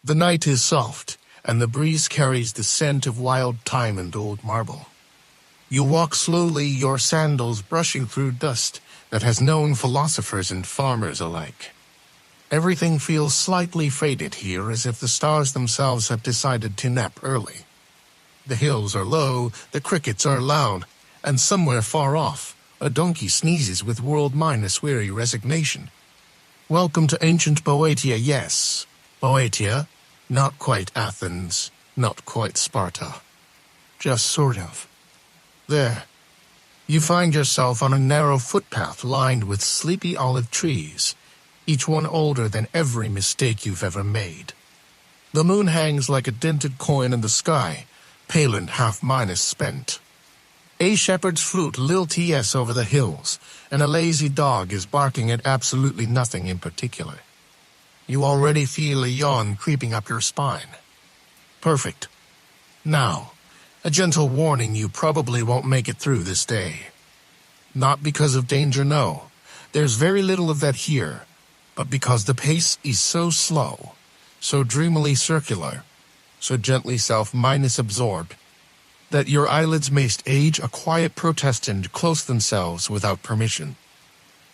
The night is soft, and the breeze carries the scent of wild thyme and old marble. You walk slowly, your sandals brushing through dust that has known philosophers and farmers alike. Everything feels slightly faded here, as if the stars themselves have decided to nap early. The hills are low, the crickets are loud, and somewhere far off, a donkey sneezes with world-minus weary resignation. Welcome to ancient Boeotia, yes. Boeotia, not quite Athens, not quite Sparta. Just sort of. There. You find yourself on a narrow footpath lined with sleepy olive trees, each one older than every mistake you've ever made. The moon hangs like a dented coin in the sky, pale and half-minus spent. A shepherd's flute lilts over the hills, and a lazy dog is barking at absolutely nothing in particular. You already feel a yawn creeping up your spine. Perfect. Now, a gentle warning: you probably won't make it through this day. Not because of danger, no. There's very little of that here, but because the pace is so slow, so dreamily circular, so gently self-minus absorbed, that your eyelids may age a quiet protest and close themselves without permission.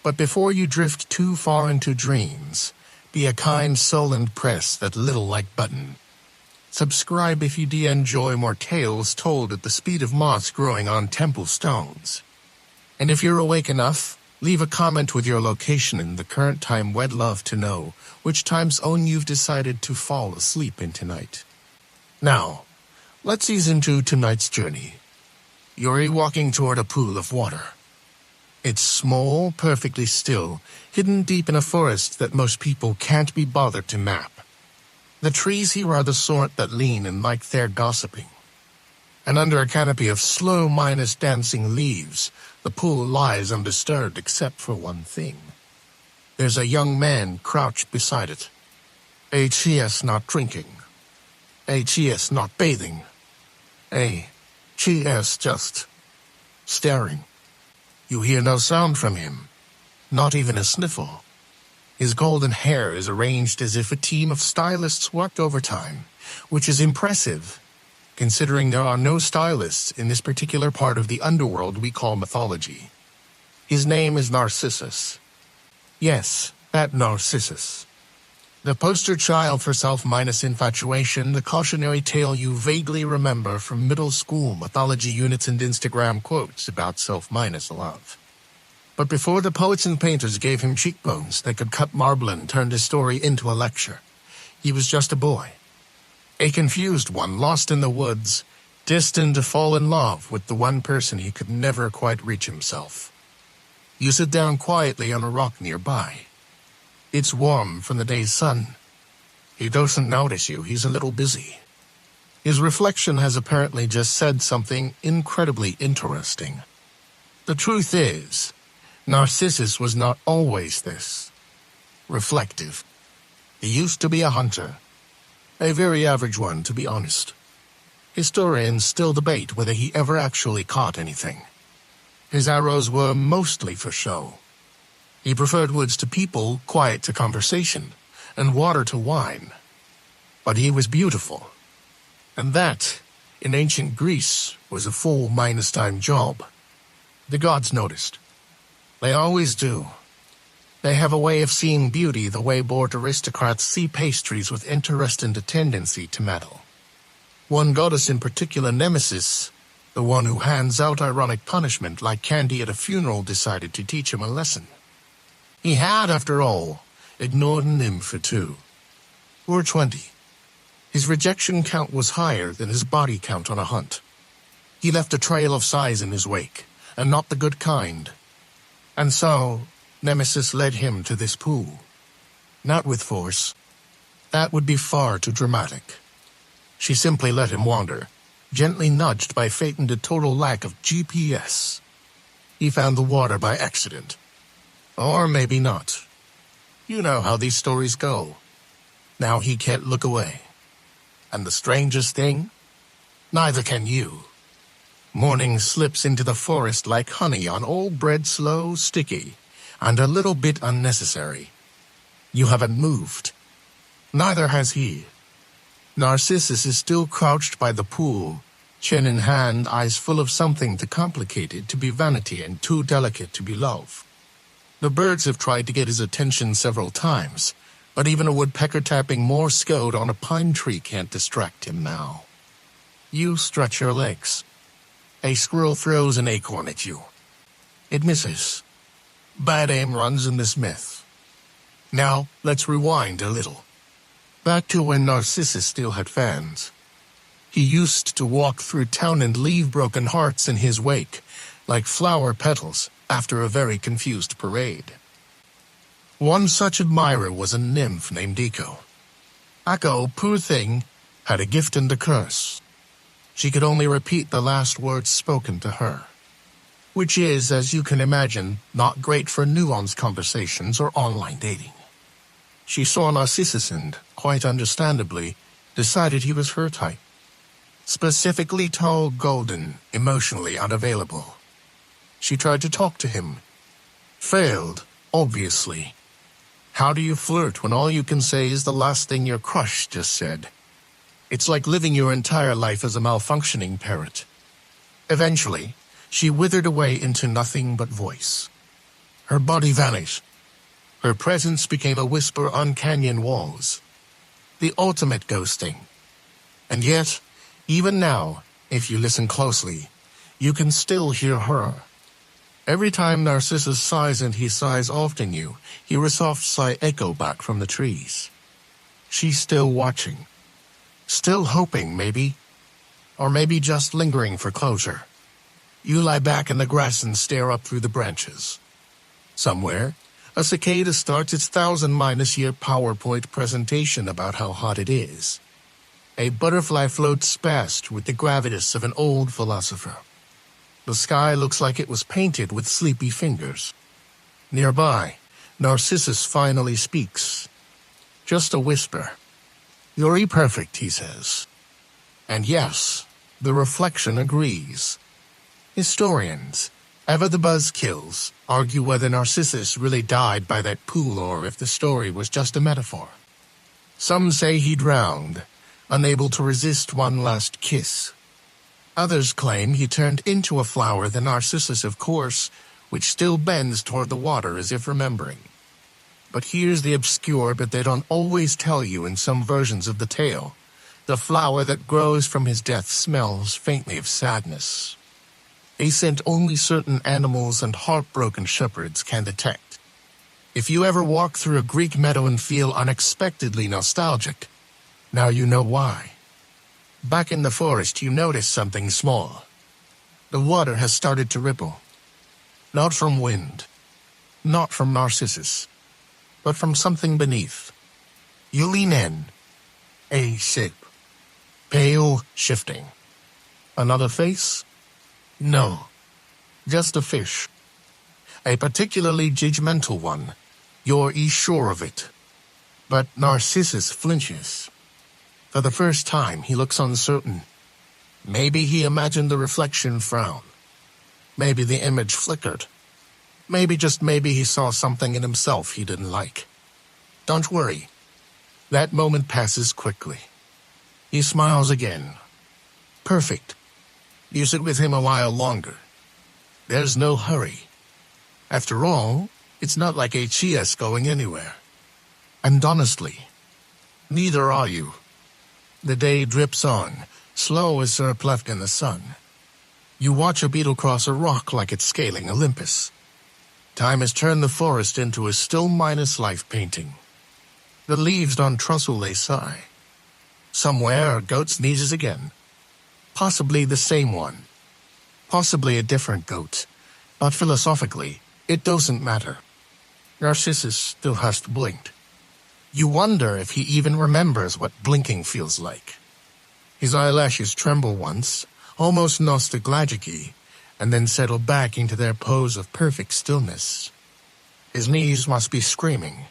But before you drift too far into dreams, be a kind soul and press that little like button. Subscribe if you enjoy more tales told at the speed of moss growing on temple stones. And if you're awake enough, leave a comment with your location and the current time. We'd love to know which time zone you've decided to fall asleep in tonight. Now, let's ease into tonight's journey. You're walking toward a pool of water. It's small, perfectly still, hidden deep in a forest that most people can't be bothered to map. The trees here are the sort that lean and like they're gossiping. And under a canopy of slow-minus dancing leaves, the pool lies undisturbed except for one thing. There's a young man crouched beside it. H.E.S. not drinking. H.E.S. not bathing. H.E.S. just staring. You hear no sound from him, not even a sniffle. His golden hair is arranged as if a team of stylists worked overtime, which is impressive, considering there are no stylists in this particular part of the underworld we call mythology. His name is Narcissus. Yes, that Narcissus. The poster child for self-minus infatuation, the cautionary tale you vaguely remember from middle school mythology units and Instagram quotes about self-minus love. But before the poets and painters gave him cheekbones that could cut marble and turned his story into a lecture, he was just a boy. A confused one lost in the woods, destined to fall in love with the one person he could never quite reach himself. You sit down quietly on a rock nearby. It's warm from the day's sun. He doesn't notice you, he's a little busy. His reflection has apparently just said something incredibly interesting. The truth is, Narcissus was not always this. Reflective. He used to be a hunter. A very average one, to be honest. Historians still debate whether he ever actually caught anything. His arrows were mostly for show. He preferred woods to people, quiet to conversation, and water to wine. But he was beautiful. And that, in ancient Greece, was a full minus-time job. The gods noticed. They always do. They have a way of seeing beauty the way bored aristocrats see pastries with interest and a tendency to meddle. One goddess in particular, Nemesis, the one who hands out ironic punishment like candy at a funeral, decided to teach him a lesson. He had, after all, ignored an nymph or two. Or 20. His rejection count was higher than his body count on a hunt. He left a trail of sighs in his wake, and not the good kind. And so, Nemesis led him to this pool. Not with force. That would be far too dramatic. She simply let him wander, gently nudged by fate and a total lack of GPS. He found the water by accident. Or maybe not. You know how these stories go. Now he can't look away. And the strangest thing? Neither can you. Morning slips into the forest like honey on old bread, slow, sticky, and a little bit unnecessary. You haven't moved. Neither has he. Narcissus is still crouched by the pool, chin in hand, eyes full of something too complicated to be vanity and too delicate to be love. The birds have tried to get his attention several times, but even a woodpecker tapping Morse code on a pine tree can't distract him now. You stretch your legs. A squirrel throws an acorn at you. It misses. Bad aim runs in this myth. Now, let's rewind a little. Back to when Narcissus still had fans. He used to walk through town and leave broken hearts in his wake, like flower petals after a very confused parade. One such admirer was a nymph named Echo. Echo, poor thing, had a gift and a curse. She could only repeat the last words spoken to her, which is, as you can imagine, not great for nuanced conversations or online dating. She saw Narcissus and, quite understandably, decided he was her type. Specifically tall, golden, emotionally unavailable. She tried to talk to him. Failed, obviously. How do you flirt when all you can say is the last thing your crush just said? It's like living your entire life as a malfunctioning parrot. Eventually, she withered away into nothing but voice. Her body vanished. Her presence became a whisper on canyon walls. The ultimate ghosting. And yet, even now, if you listen closely, you can still hear her. Every time Narcissus sighs, and he sighs often, you hear a soft sigh echo back from the trees. She's still watching. Still hoping, maybe. Or maybe just lingering for closure. You lie back in the grass and stare up through the branches. Somewhere, a cicada starts its 1,000-year PowerPoint presentation about how hot it is. A butterfly floats past with the gravitas of an old philosopher. The sky looks like it was painted with sleepy fingers. Nearby, Narcissus finally speaks. Just a whisper. "You're perfect," he says. And yes, the reflection agrees. Historians, ever the buzzkills, argue whether Narcissus really died by that pool or if the story was just a metaphor. Some say he drowned, unable to resist one last kiss. Others claim he turned into a flower, the Narcissus, of course, which still bends toward the water as if remembering. But here's the obscure bit they don't always tell you in some versions of the tale. The flower that grows from his death smells faintly of sadness. A scent only certain animals and heartbroken shepherds can detect. If you ever walk through a Greek meadow and feel unexpectedly nostalgic, now you know why. Back in the forest, you notice something small. The water has started to ripple. Not from wind, not from Narcissus, but from something beneath. You lean in. A shape. Pale, shifting. Another face? No. Just a fish. A particularly judgmental one. You're sure of it. But Narcissus flinches. For the first time, he looks uncertain. Maybe he imagined the reflection frown. Maybe the image flickered. Maybe, just maybe, he saw something in himself he didn't like. Don't worry. That moment passes quickly. He smiles again. Perfect. You sit with him a while longer. There's no hurry. After all, it's not like HES going anywhere. And honestly, neither are you. The day drips on, slow as syrup left in the sun. You watch a beetle cross a rock like it's scaling Olympus. Time has turned the forest into a still-life painting. The leaves on trestle they sigh. Somewhere a goat sneezes again. Possibly the same one. Possibly a different goat. But philosophically, it doesn't matter. Narcissus still has blinked. You wonder if he even remembers what blinking feels like. His eyelashes tremble once, almost nostalgic-y, and then settle back into their pose of perfect stillness. His knees must be screaming.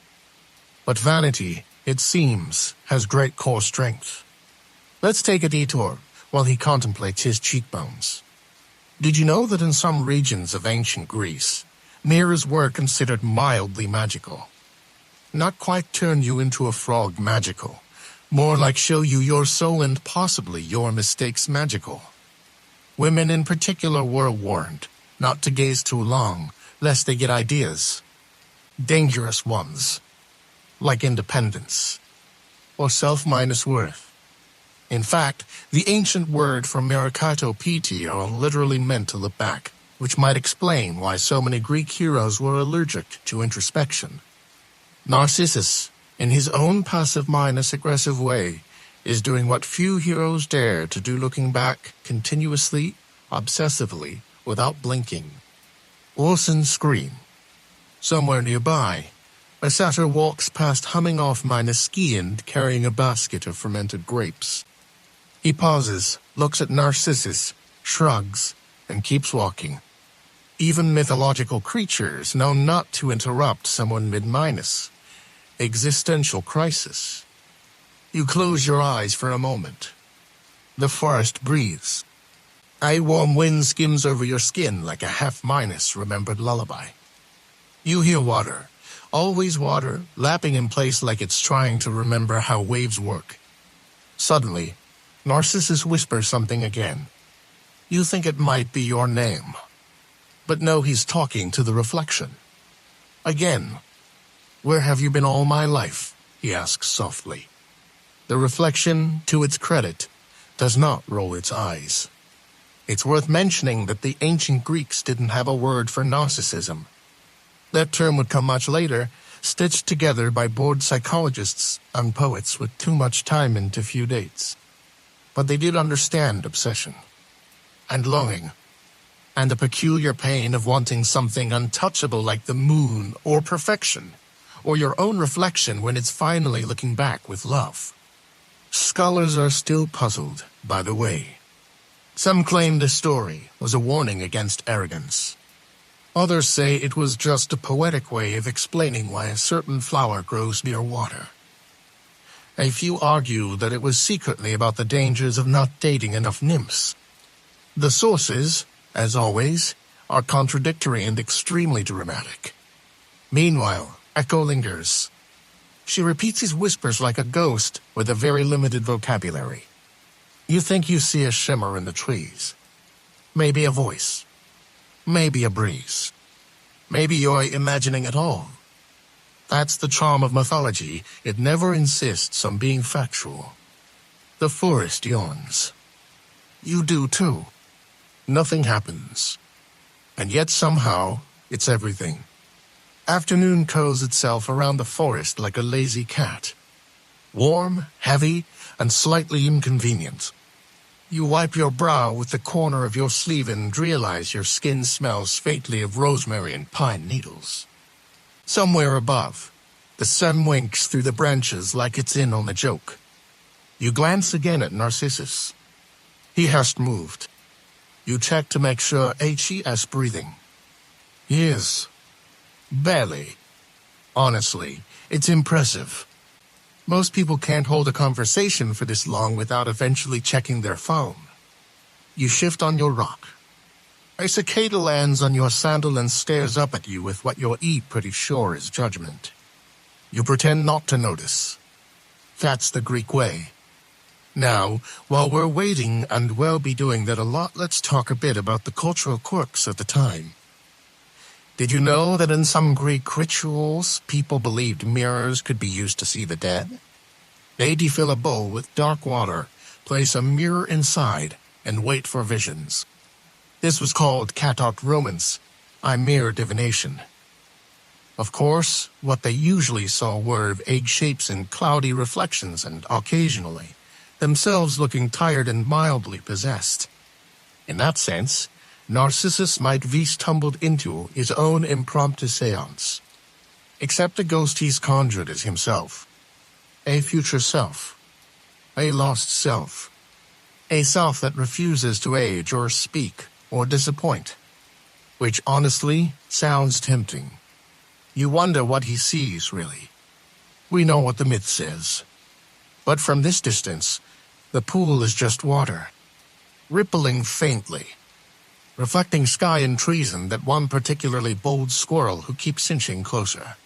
But vanity, it seems, has great core strength. Let's take a detour while he contemplates his cheekbones. Did you know that in some regions of ancient Greece, mirrors were considered mildly magical? Not quite turn you into a frog magical, More like show you your soul and possibly your mistakes magical. Women in particular were warned not to gaze too long, lest they get ideas. Dangerous ones, like independence, or self-worth. In fact, the ancient word for Mercato Pitio literally meant to look back, which might explain why so many Greek heroes were allergic to introspection. Narcissus, in his own passive-aggressive way, is doing what few heroes dare to do, looking back continuously, obsessively, without blinking. Orson scream. Somewhere nearby, a satyr walks past humming off ski and carrying a basket of fermented grapes. He pauses, looks at Narcissus, shrugs, and keeps walking. Even mythological creatures know not to interrupt someone mid-minus. Existential crisis. You close your eyes for a moment. The forest breathes. A warm wind skims over your skin like a half-minus remembered lullaby. You hear water, always water, lapping in place like it's trying to remember how waves work. Suddenly, Narcissus whispers something again. You think it might be your name. But no, he's talking to the reflection. Again. Where have you been all my life? He asks softly. The reflection, to its credit, does not roll its eyes. It's worth mentioning that the ancient Greeks didn't have a word for narcissism. That term would come much later, stitched together by bored psychologists and poets with too much time into few dates. But they did understand obsession, and longing, and the peculiar pain of wanting something untouchable like the moon or perfection, or your own reflection when it's finally looking back with love. Scholars are still puzzled, by the way. Some claim the story was a warning against arrogance. Others say it was just a poetic way of explaining why a certain flower grows near water. A few argue that it was secretly about the dangers of not dating enough nymphs. The sources, as always, are contradictory and extremely dramatic. Meanwhile, Echo lingers. She repeats his whispers like a ghost with a very limited vocabulary. You think you see a shimmer in the trees. Maybe a voice. Maybe a breeze. Maybe you're imagining it all. That's the charm of mythology. It never insists on being factual. The forest yawns. You do too. Nothing happens. And yet somehow, it's everything. Afternoon coils itself around the forest like a lazy cat. Warm, heavy, and slightly inconvenient. You wipe your brow with the corner of your sleeve and realize your skin smells faintly of rosemary and pine needles. Somewhere above, the sun winks through the branches like it's in on a joke. You glance again at Narcissus. He hasn't moved. You check to make sure he is breathing. He is. Barely. Honestly, it's impressive. Most people can't hold a conversation for this long without eventually checking their phone. You shift on your rock. A cicada lands on your sandal and stares up at you with what you're pretty sure is judgment. You pretend not to notice. That's the Greek way. Now, while we're waiting, and we'll be doing that a lot, let's talk a bit about the cultural quirks at the time. Did you know that in some Greek rituals, people believed mirrors could be used to see the dead? They'd fill a bowl with dark water, place a mirror inside, and wait for visions. This was called katot romance, mirror divination. Of course, what they usually saw were egg shapes and cloudy reflections, and occasionally, themselves looking tired and mildly possessed. In that sense, Narcissus might be stumbled into his own impromptu seance. Except the ghost he's conjured is himself. A future self. A lost self. A self that refuses to age or speak or disappoint. Which honestly sounds tempting. You wonder what he sees, really. We know what the myth says. But from this distance, the pool is just water. Rippling faintly. Reflecting sky and trees and that one particularly bold squirrel who keeps inching closer.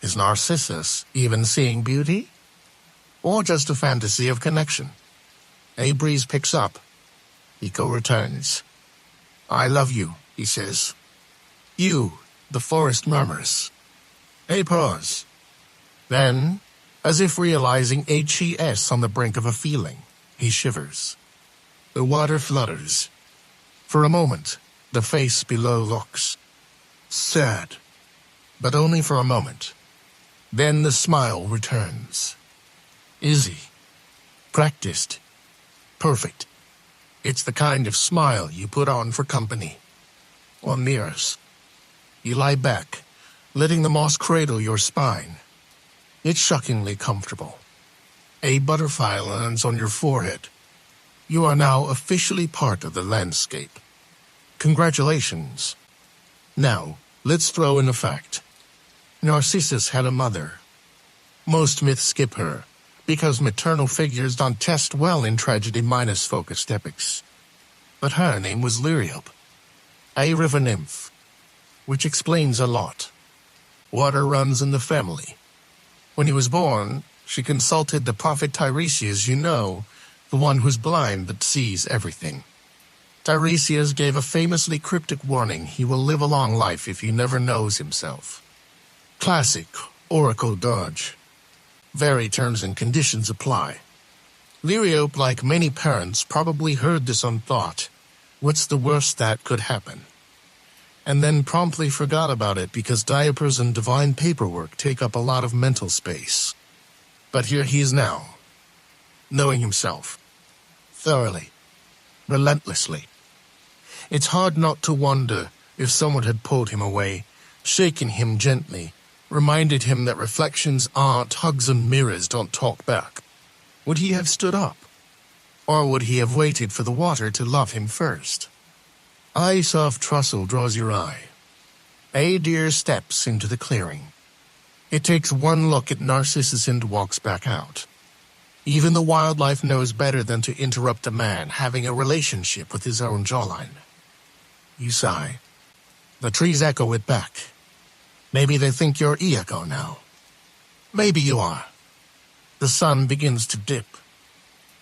Is Narcissus even seeing beauty? or just a fantasy of connection. A breeze picks up. Eco returns. I love you, he says. You, the forest murmurs. A pause. Then, as if realizing HES on the brink of a feeling, he shivers. The water flutters. For a moment, the face below looks sad, but only for a moment. Then the smile returns. Easy. Practiced. Perfect. It's the kind of smile you put on for company. Or mirrors. You lie back, letting the moss cradle your spine. It's shockingly comfortable. A butterfly lands on your forehead. You are now officially part of the landscape. Congratulations. Now, let's throw in a fact. Narcissus had a mother. Most myths skip her, because maternal figures don't test well in tragedy-minus-focused epics. But her name was Liriope, a river nymph, which explains a lot. Water runs in the family. When he was born, she consulted the prophet Tiresias, the one who's blind but sees everything. Tiresias gave a famously cryptic warning: he will live a long life if he never knows himself. Classic oracle dodge. Very terms and conditions apply. Liriope, like many parents, probably heard this and thought, what's the worst that could happen? And then promptly forgot about it because diapers and divine paperwork take up a lot of mental space. But here he is now, knowing himself. Thoroughly. Relentlessly. It's hard not to wonder if someone had pulled him away, shaken him gently, reminded him that reflections aren't hugs and mirrors don't talk back. Would he have stood up? Or would he have waited for the water to love him first? Ice off Trussell draws your eye. A deer steps into the clearing. It takes one look at Narcissus and walks back out. Even the wildlife knows better than to interrupt a man having a relationship with his own jawline. You sigh. The trees echo it back. Maybe they think you're Iako now. Maybe you are. The sun begins to dip.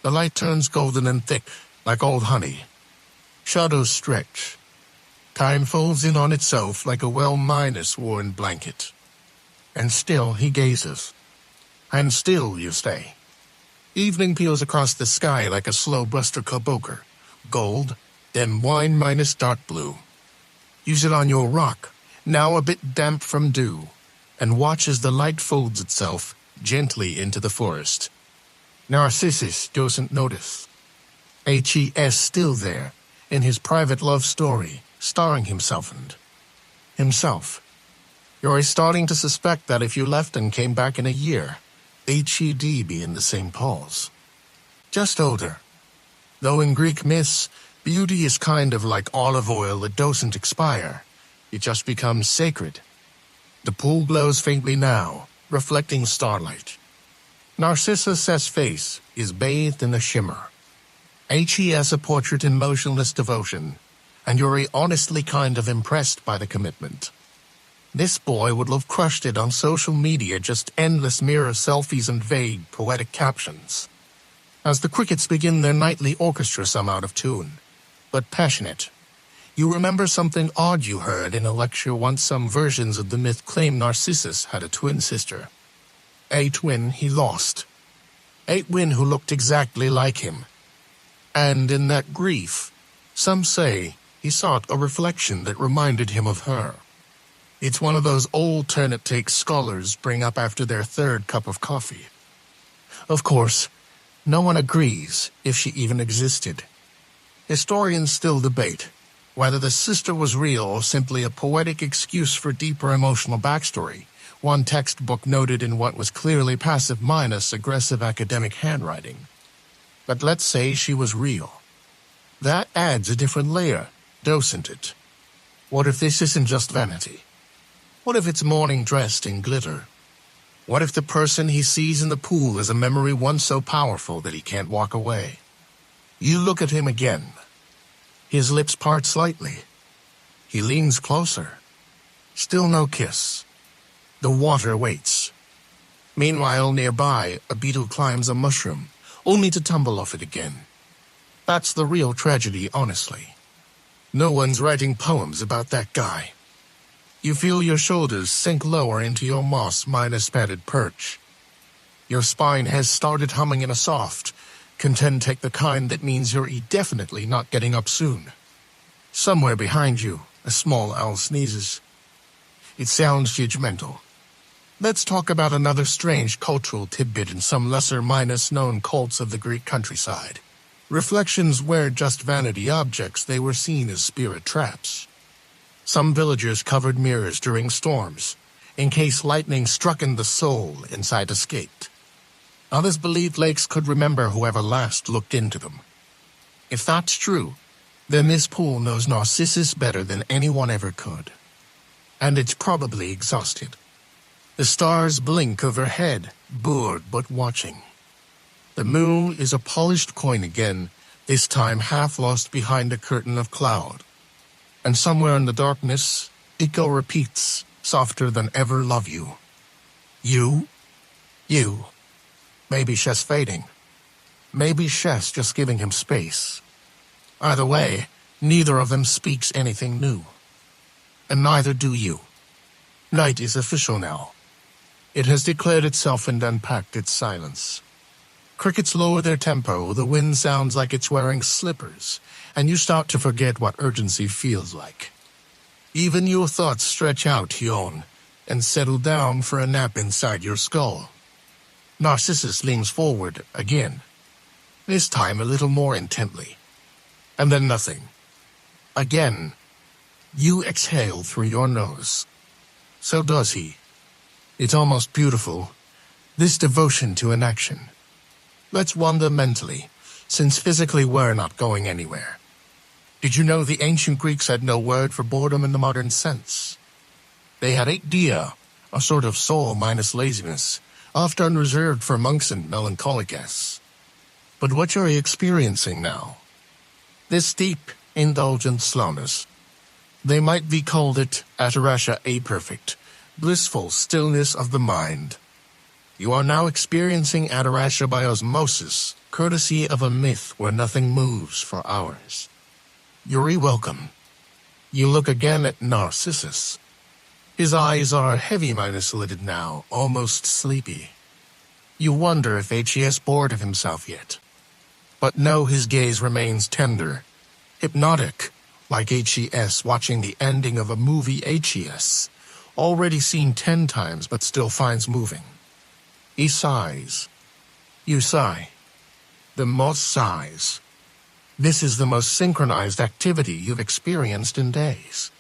The light turns golden and thick, like old honey. Shadows stretch. Time folds in on itself like a well-minus-worn blanket. And still he gazes. And still you stay. Evening peels across the sky like a slow Buster Kaboker. Gold, then wine minus dark blue. You sit on your rock, now a bit damp from dew, and watch as the light folds itself gently into the forest. Narcissus doesn't notice. HES still there, in his private love story, starring himself and himself. You're starting to suspect that if you left and came back in a year, HED be in the same pause. Just older. Though in Greek myths, beauty is kind of like olive oil that doesn't expire. It just becomes sacred. The pool glows faintly now, reflecting starlight. Narcissus' face is bathed in a shimmer. HES a portrait in motionless devotion, and you're honestly kind of impressed by the commitment. This boy would have crushed it on social media, just endless mirror selfies and vague, poetic captions. As the crickets begin their nightly orchestra, some out of tune, but passionate. You remember something odd you heard in a lecture once. Some versions of the myth claim Narcissus had a twin sister. A twin he lost. A twin who looked exactly like him. And in that grief, some say he sought a reflection that reminded him of her. It's one of those old turnip-take scholars bring up after their third cup of coffee. Of course, no one agrees if she even existed. Historians still debate whether the sister was real or simply a poetic excuse for deeper emotional backstory. One textbook noted in what was clearly passive-aggressive academic handwriting. But let's say she was real. That adds a different layer, doesn't it? What if this isn't just vanity? What if it's morning dressed in glitter? What if the person he sees in the pool is a memory once so powerful that he can't walk away? You look at him again. His lips part slightly. He leans closer. Still no kiss. The water waits. Meanwhile, nearby, a beetle climbs a mushroom, only to tumble off it again. That's the real tragedy, honestly. No one's writing poems about that guy. You feel your shoulders sink lower into your moss-minus padded perch. Your spine has started humming in a soft, contend take the kind that means you're definitely not getting up soon. Somewhere behind you, a small owl sneezes. It sounds judgmental. Let's talk about another strange cultural tidbit in some lesser-known cults of the Greek countryside. Reflections weren't just vanity objects, they were seen as spirit traps. Some villagers covered mirrors during storms, in case lightning struck and the soul inside escaped. Others believed lakes could remember whoever last looked into them. If that's true, then this pool knows Narcissus better than anyone ever could. And it's probably exhausted. The stars blink overhead, bored but watching. The moon is a polished coin again, this time half lost behind a curtain of cloud. And somewhere in the darkness, Echo repeats, softer than ever love you. You? You. Maybe Shess fading. Maybe Shess just giving him space. Either way, neither of them speaks anything new. And neither do you. Night is official now. It has declared itself and unpacked its silence. Crickets lower their tempo, the wind sounds like it's wearing slippers, and you start to forget what urgency feels like. Even your thoughts stretch out, yawn, and settle down for a nap inside your skull. Narcissus leans forward again, this time a little more intently. And then nothing. Again. You exhale through your nose. So does he. It's almost beautiful, this devotion to an action. Let's wander mentally, since physically we're not going anywhere. Did you know the ancient Greeks had no word for boredom in the modern sense? They had eideia, a sort of soul minus laziness, often reserved for monks and melancholics. But what you're experiencing now, this deep, indulgent slowness, they might be called it Atarasha a-perfect, blissful stillness of the mind. You are now experiencing Atarasha by osmosis, courtesy of a myth where nothing moves for hours. You're welcome. You look again at Narcissus. His eyes are heavy-lidded now, almost sleepy. You wonder if HES bored of himself yet. But no, his gaze remains tender, hypnotic, like HES watching the ending of a movie HES, already seen 10 times but still finds moving. He sighs. You sigh. The moss sighs. This is the most synchronized activity you've experienced in days.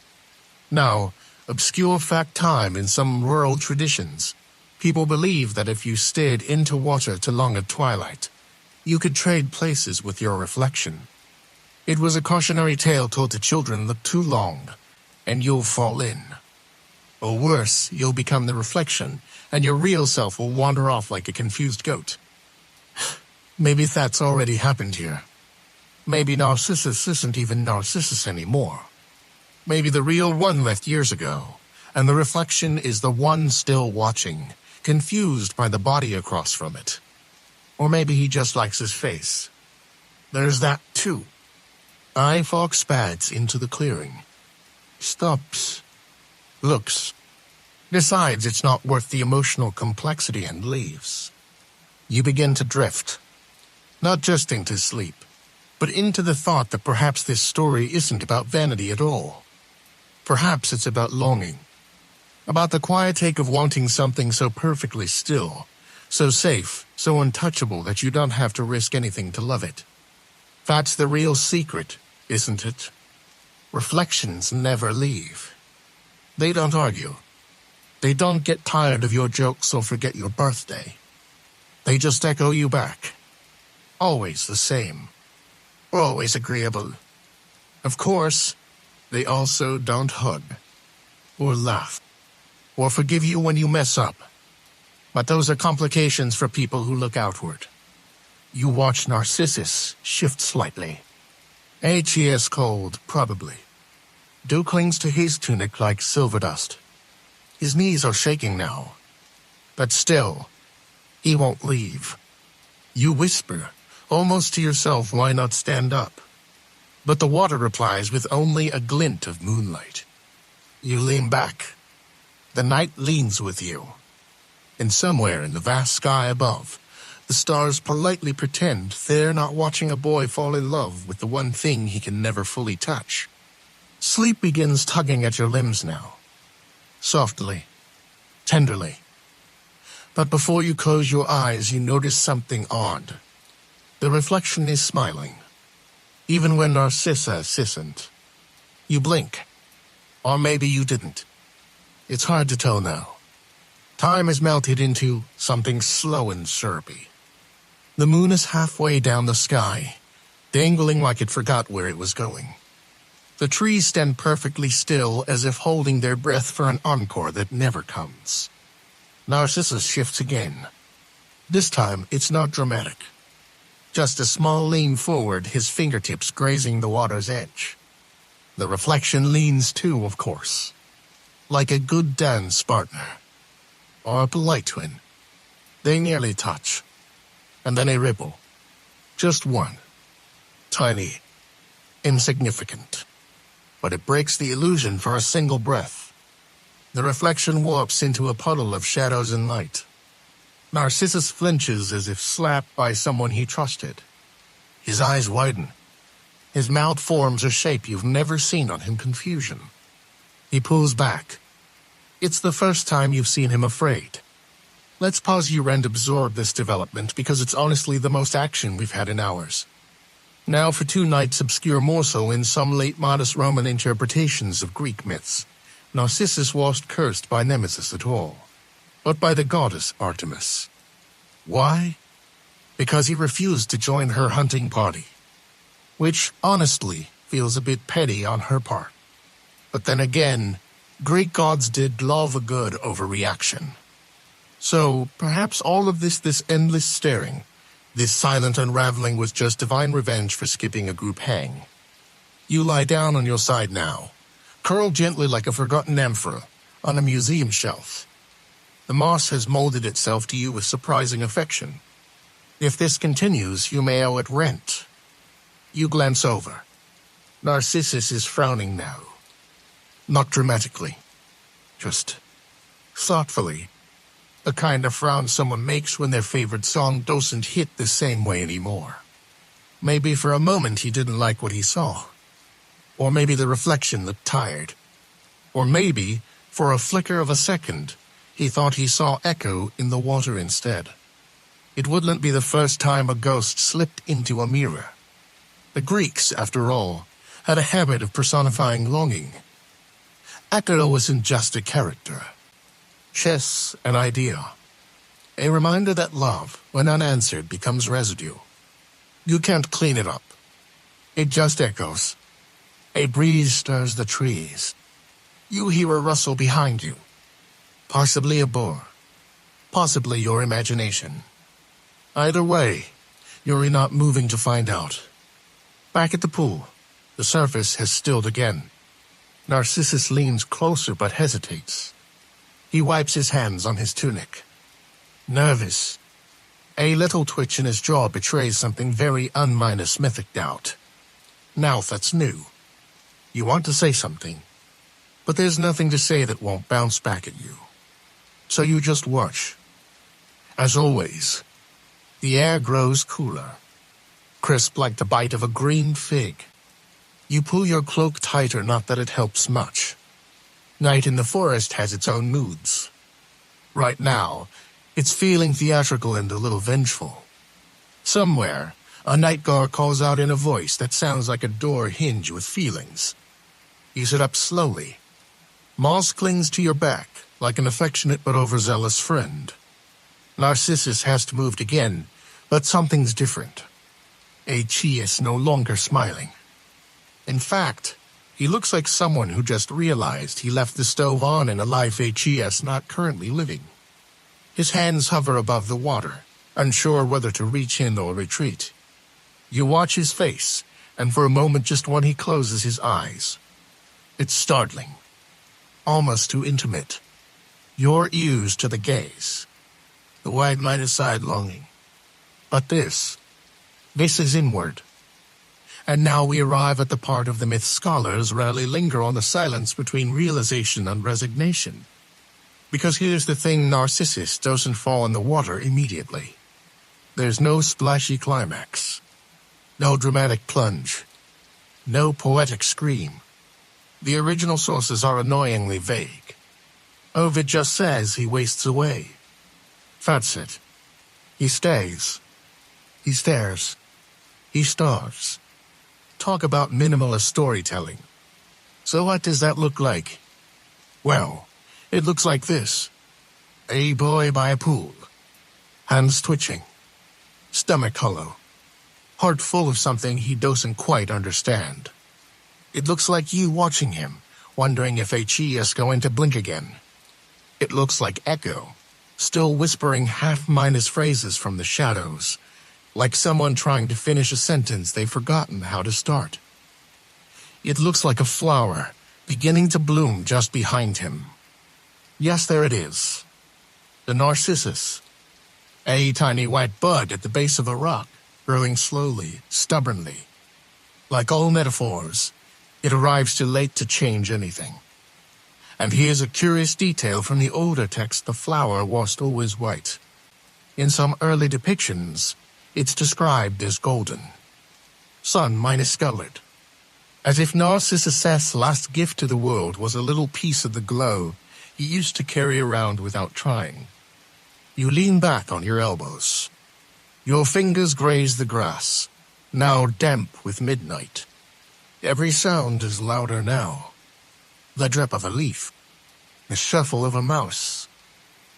Now, obscure fact time in some rural traditions. People believe that if you stared into water too long at twilight, you could trade places with your reflection. It was a cautionary tale told to children look too long, and you'll fall in. Or worse, you'll become the reflection, and your real self will wander off like a confused goat. Maybe that's already happened here. Maybe Narcissus isn't even Narcissus anymore. Maybe the real one left years ago, and the reflection is the one still watching, confused by the body across from it. Or maybe he just likes his face. There's that, too. Fox spads into the clearing. Stops. Looks. Decides it's not worth the emotional complexity and leaves. You begin to drift. Not just into sleep, but into the thought that perhaps this story isn't about vanity at all. Perhaps it's about longing. About the quiet ache of wanting something so perfectly still, so safe, so untouchable that you don't have to risk anything to love it. That's the real secret, isn't it? Reflections never leave. They don't argue. They don't get tired of your jokes or forget your birthday. They just echo you back. Always the same. Always agreeable. Of course, they also don't hug, or laugh, or forgive you when you mess up. But those are complications for people who look outward. You watch Narcissus shift slightly. HES cold, probably. Dew clings to his tunic like silver dust. His knees are shaking now. But still, He won't leave. You whisper, almost to yourself, why not stand up? But the water replies with only a glint of moonlight. You lean back. The night leans with you. And somewhere in the vast sky above, the stars politely pretend they're not watching a boy fall in love with the one thing he can never fully touch. Sleep begins tugging at your limbs now. Softly, tenderly. But before you close your eyes, you notice something odd. The reflection is smiling, even when Narcissus isn't. You blink. Or maybe you didn't. It's hard to tell now. Time has melted into something slow and syrupy. The moon is halfway down the sky, dangling like it forgot where it was going. The trees stand perfectly still, as if holding their breath for an encore that never comes. Narcissus shifts again. This time, it's not dramatic. Just a small lean forward, his fingertips grazing the water's edge. The reflection leans too, of course. Like a good dance partner. Or a polite twin. They nearly touch. And then a ripple. Just one. Tiny. Insignificant. But it breaks the illusion for a single breath. The reflection warps into a puddle of shadows and light. Narcissus flinches as if slapped by someone he trusted. His eyes widen. His mouth forms a shape you've never seen on him, confusion. He pulls back. It's the first time you've seen him afraid. Let's pause here and absorb this development, because it's honestly the most action we've had in hours. Now for two nights obscure morsel in some late modest Roman interpretations of Greek myths. Narcissus wasn't cursed by Nemesis at all, but by the goddess Artemis. Why? Because he refused to join her hunting party. Which, honestly, feels a bit petty on her part. But then again, Greek gods did love a good overreaction. So, perhaps all of this endless staring, this silent unraveling was just divine revenge for skipping a group hang. You lie down on your side now, curled gently like a forgotten emperor, on a museum shelf. The moss has molded itself to you with surprising affection. If this continues, you may owe it rent. You glance over. Narcissus is frowning now. Not dramatically. Just thoughtfully. The kind of frown someone makes when their favorite song doesn't hit the same way anymore. Maybe for a moment he didn't like what he saw. Or maybe the reflection looked tired. Or maybe, for a flicker of a second, he thought he saw Echo in the water instead. It wouldn't be the first time a ghost slipped into a mirror. The Greeks, after all, had a habit of personifying longing. Echo wasn't just a character. Chess, an idea. A reminder that love, when unanswered, becomes residue. You can't clean it up. It just echoes. A breeze stirs the trees. You hear a rustle behind you. Possibly a boar. Possibly your imagination. Either way, you're not moving to find out. Back at the pool, the surface has stilled again. Narcissus leans closer but hesitates. He wipes his hands on his tunic. Nervous. A little twitch in his jaw betrays something very unminus mythic doubt. Now that's new. You want to say something, but there's nothing to say that won't bounce back at you. So you just watch. As always, the air grows cooler, crisp like the bite of a green fig. You pull your cloak tighter, not that it helps much. Night in the forest has its own moods. Right now, it's feeling theatrical and a little vengeful. Somewhere, a night guard calls out in a voice that sounds like a door hinge with feelings. You sit up slowly. Moss clings to your back like an affectionate but overzealous friend. Narcissus has to move again, but something's different. Aegeus no longer smiling. In fact, he looks like someone who just realized he left the stove on in a life Aegeus not currently living. His hands hover above the water, unsure whether to reach in or retreat. You watch his face, and for a moment just when he closes his eyes. It's startling. Almost too intimate. You're used to the gaze. the wide-minded side longing. But this is inward. And now we arrive at the part of the myth scholars rarely linger on the silence between realization and resignation. Because here's the thing, Narcissus doesn't fall in the water immediately. There's no splashy climax, no dramatic plunge, no poetic scream. The original sources are annoyingly vague. Ovid just says he wastes away. That's it. He stays. He stares. He starves. Talk about minimalist storytelling. So what does that look like? Well, it looks like this. A boy by a pool. Hands twitching. Stomach hollow. Heart full of something he doesn't quite understand. It looks like you watching him, wondering if HE's going to blink again. It looks like Echo, still whispering half-minus phrases from the shadows, like someone trying to finish a sentence they've forgotten how to start. It looks like a flower, beginning to bloom just behind him. Yes, there it is. The narcissus. A tiny white bud at the base of a rock, growing slowly, stubbornly. Like all metaphors, it arrives too late to change anything. And here's a curious detail from the older text: the flower was always white. In some early depictions, it's described as golden. Sun minus colored. As if Narcissus' last gift to the world was a little piece of the glow he used to carry around without trying. You lean back on your elbows. Your fingers graze the grass, now damp with midnight. Every sound is louder now. The drip of a leaf, the shuffle of a mouse,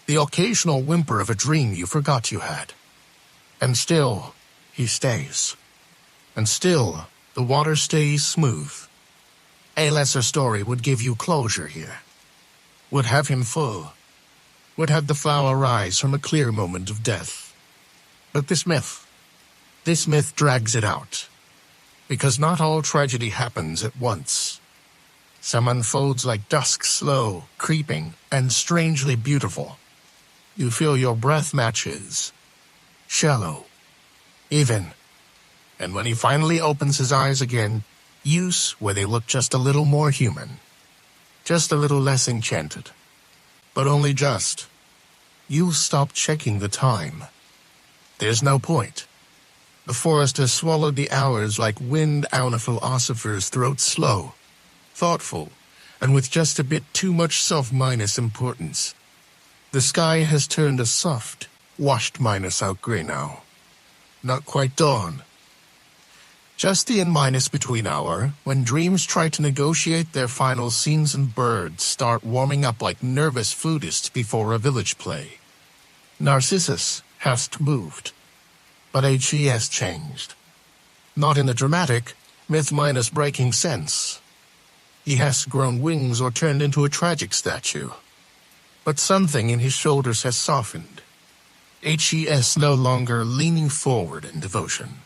the occasional whimper of a dream you forgot you had. And still, he stays. And still, the water stays smooth. A lesser story would give you closure here. Would have him full. Would have the flower rise from a clear moment of death. But this myth drags it out. Because not all tragedy happens at once. Some unfolds like dusk, slow, creeping, and strangely beautiful. You feel your breath matches. Shallow. Even. And when he finally opens his eyes again, use where they look just a little more human. Just a little less enchanted. But only just. You'll stop checking the time. There's no point. The forest has swallowed the hours like wind out a philosopher's throat, slow, thoughtful, and with just a bit too much self-minus importance. The sky has turned a soft, washed-minus out gray now. Not quite dawn. Just the in-minus between hour, when dreams try to negotiate their final scenes and birds start warming up like nervous flutists before a village play. Narcissus has moved. But HE has changed. Not in the dramatic, myth-minus breaking sense. He has grown wings or turned into a tragic statue. But something in his shoulders has softened. HE's no longer leaning forward in devotion.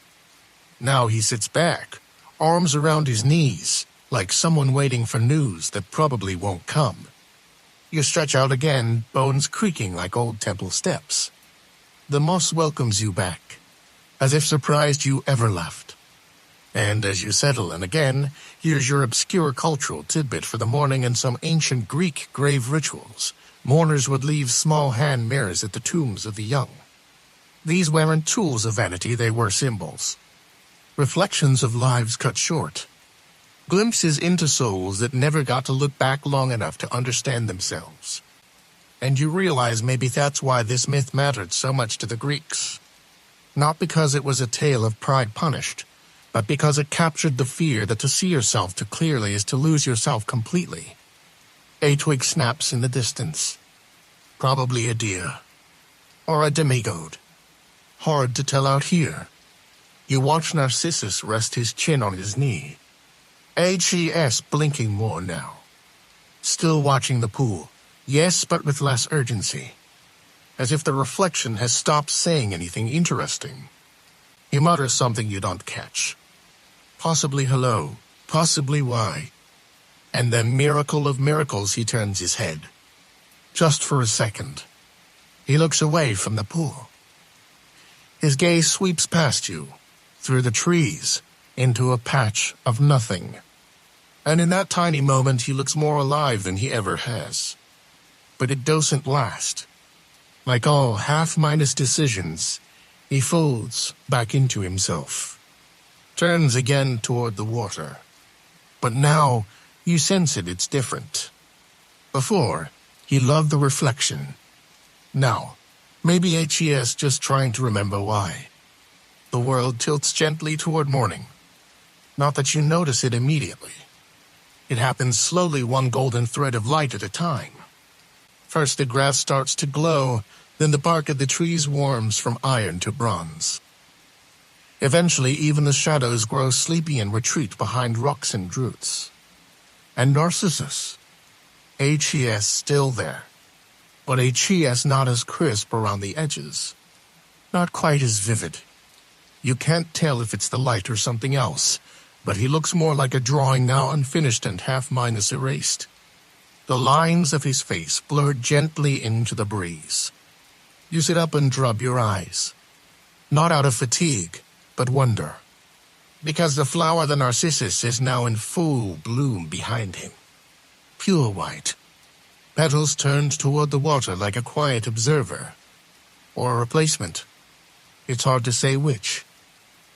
Now he sits back, arms around his knees, like someone waiting for news that probably won't come. You stretch out again, bones creaking like old temple steps. The moss welcomes you back, as if surprised you ever left. And as you settle in again, here's your obscure cultural tidbit for the morning. In some ancient Greek grave rituals, mourners would leave small hand mirrors at the tombs of the young. These weren't tools of vanity, they were symbols. Reflections of lives cut short. Glimpses into souls that never got to look back long enough to understand themselves. And you realize maybe that's why this myth mattered so much to the Greeks. Not because it was a tale of pride punished, but because it captured the fear that to see yourself too clearly is to lose yourself completely. A twig snaps in the distance. Probably a deer. Or a demigod. Hard to tell out here. You watch Narcissus rest his chin on his knee. HES blinking more now. Still watching the pool, yes, but with less urgency. As if the reflection has stopped saying anything interesting. He mutters something you don't catch. Possibly hello, possibly why. And then, miracle of miracles, he turns his head. Just for a second. He looks away from the pool. His gaze sweeps past you, through the trees, into a patch of nothing. And in that tiny moment, he looks more alive than he ever has. But it doesn't last. Like all half-minus decisions, he folds back into himself. Turns again toward the water. But now, you sense it's different. Before, he loved the reflection. Now, maybe HES just trying to remember why. The world tilts gently toward morning. Not that you notice it immediately. It happens slowly, one golden thread of light at a time. First the grass starts to glow, then the bark of the trees warms from iron to bronze. Eventually, even the shadows grow sleepy and retreat behind rocks and roots. And Narcissus. HES still there. But HES not as crisp around the edges. Not quite as vivid. You can't tell if it's the light or something else, but he looks more like a drawing now unfinished and half-minus erased. The lines of his face blurred gently into the breeze. You sit up and rub your eyes. Not out of fatigue, but wonder. Because the flower, the narcissus, is now in full bloom behind him. Pure white. Petals turned toward the water like a quiet observer. Or a replacement. It's hard to say which.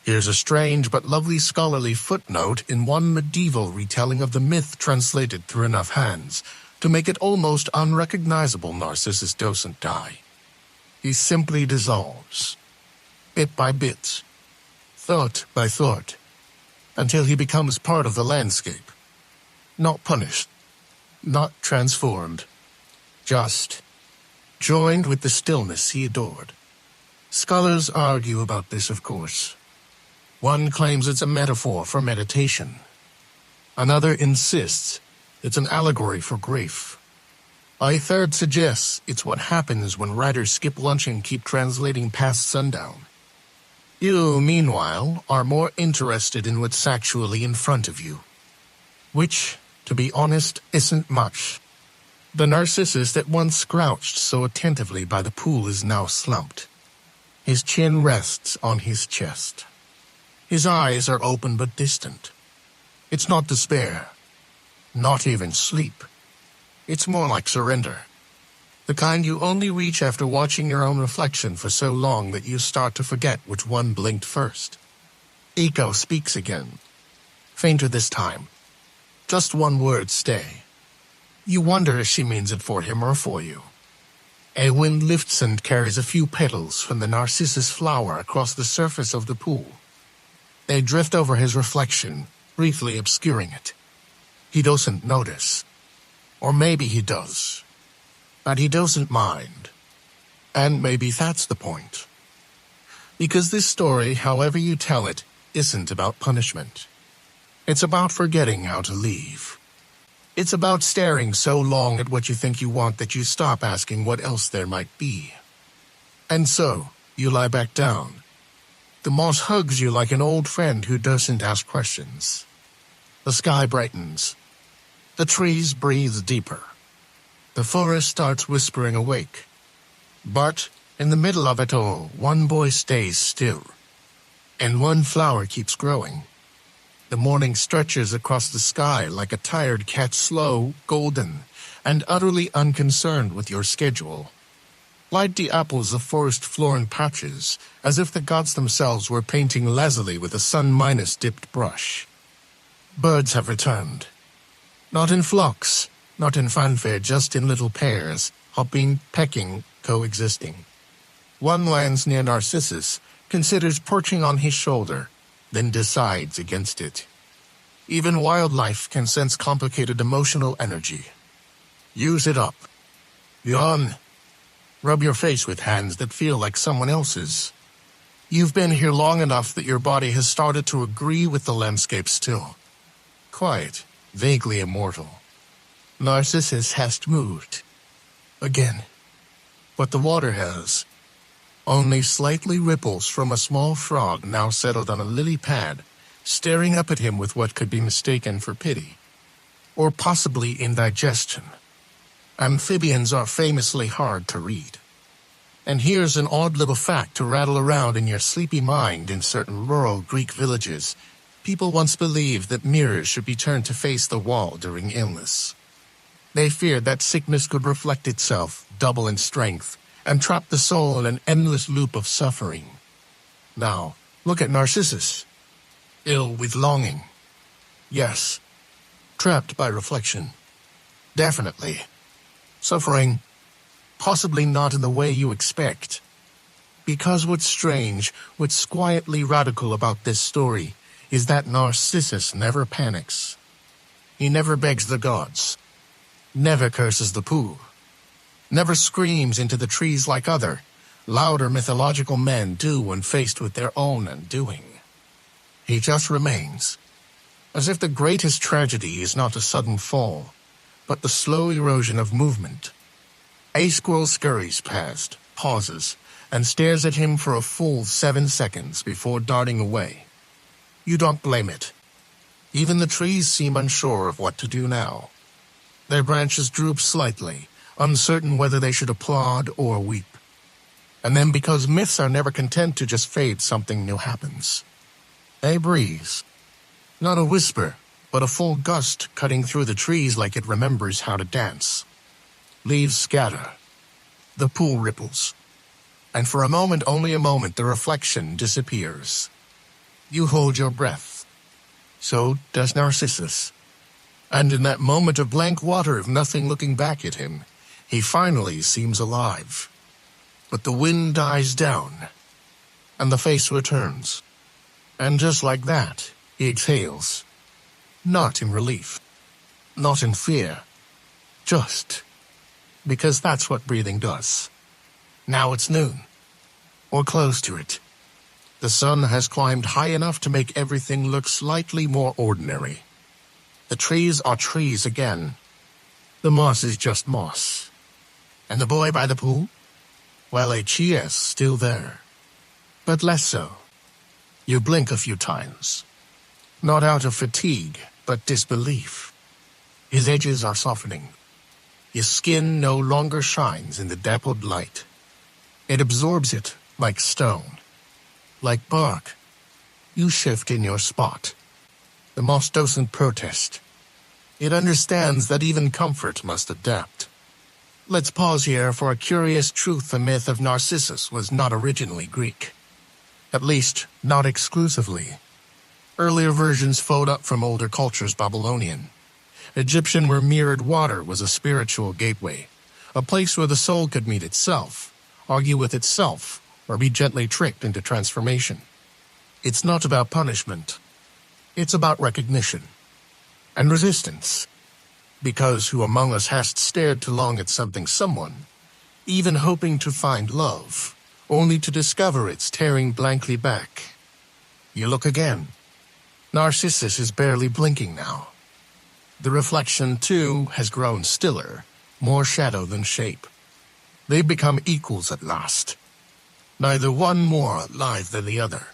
Here's a strange but lovely scholarly footnote in one medieval retelling of the myth translated through enough hands to make it almost unrecognizable. Narcissus doesn't die. He simply dissolves. Bit by bit. Thought by thought. Until he becomes part of the landscape. Not punished. Not transformed. Just joined with the stillness he adored. Scholars argue about this, of course. One claims it's a metaphor for meditation. Another insists it's an allegory for grief. A third suggests it's what happens when writers skip lunch and keep translating past sundown. You, meanwhile, are more interested in what's actually in front of you. Which, to be honest, isn't much. The narcissus that once crouched so attentively by the pool is now slumped. His chin rests on his chest. His eyes are open but distant. It's not despair. Not even sleep. It's more like surrender. The kind you only reach after watching your own reflection for so long that you start to forget which one blinked first. Echo speaks again. Fainter this time. Just one word, stay. You wonder if she means it for him or for you. A wind lifts and carries a few petals from the narcissus flower across the surface of the pool. They drift over his reflection, briefly obscuring it. He doesn't notice. Or maybe he does. But he doesn't mind. And maybe that's the point. Because this story, however you tell it, isn't about punishment. It's about forgetting how to leave. It's about staring so long at what you think you want that you stop asking what else there might be. And so, you lie back down. The moss hugs you like an old friend who doesn't ask questions. The sky brightens. The trees breathe deeper. The forest starts whispering awake. But, in the middle of it all, one boy stays still. And one flower keeps growing. The morning stretches across the sky like a tired cat, slow, golden, and utterly unconcerned with your schedule. Light the apples of forest floor in patches, as if the gods themselves were painting lazily with a sun-minus dipped brush. Birds have returned. Not in flocks, not in fanfare, just in little pairs, hopping, pecking, coexisting. One lands near Narcissus, considers perching on his shoulder, then decides against it. Even wildlife can sense complicated emotional energy. Use it up. Yawn. Rub your face with hands that feel like someone else's. You've been here long enough that your body has started to agree with the landscape still. Quiet, vaguely immortal. Narcissus has moved. Again. But the water has. Only slightly ripples from a small frog now settled on a lily pad, staring up at him with what could be mistaken for pity. Or possibly indigestion. Amphibians are famously hard to read. And here's an odd little fact to rattle around in your sleepy mind. In certain rural Greek villages, people once believed that mirrors should be turned to face the wall during illness. They feared that sickness could reflect itself, double in strength, and trap the soul in an endless loop of suffering. Now, look at Narcissus. Ill with longing. Yes. Trapped by reflection. Definitely. Suffering. Possibly not in the way you expect. Because what's strange, what's quietly radical about this story, is that Narcissus never panics. He never begs the gods. Never curses the pool. Never screams into the trees like other, louder mythological men do when faced with their own undoing. He just remains, as if the greatest tragedy is not a sudden fall, but the slow erosion of movement. A squirrel scurries past, pauses, and stares at him for a full 7 seconds before darting away. You don't blame it. Even the trees seem unsure of what to do now. Their branches droop slightly, uncertain whether they should applaud or weep. And then, because myths are never content to just fade, something new happens. A breeze. Not a whisper, but a full gust cutting through the trees like it remembers how to dance. Leaves scatter. The pool ripples. And for a moment, only a moment, the reflection disappears. You hold your breath. So does Narcissus. And in that moment of blank water, of nothing looking back at him, he finally seems alive. But the wind dies down, and the face returns. And just like that, he exhales. Not in relief. Not in fear. Just because that's what breathing does. Now it's noon, or close to it. The sun has climbed high enough to make everything look slightly more ordinary. The trees are trees again. The moss is just moss. And the boy by the pool? Well, he is still there. But less so. You blink a few times. Not out of fatigue, but disbelief. His edges are softening. His skin no longer shines in the dappled light. It absorbs it like stone. Like bark. You shift in your spot. The moss doesn't protest. It understands that even comfort must adapt. Let's pause here for a curious truth. The myth of Narcissus was not originally Greek. At least, not exclusively. Earlier versions flowed up from older cultures. Babylonian, Egyptian, where mirrored water was a spiritual gateway, a place where the soul could meet itself, argue with itself, or be gently tricked into transformation. It's not about punishment. It's about recognition and resistance. Because who among us has stared too long at something, someone, even hoping to find love, only to discover it's staring blankly back? You look again. Narcissus is barely blinking now. The reflection, too, has grown stiller, more shadow than shape. They've become equals at last. Neither one more alive than the other.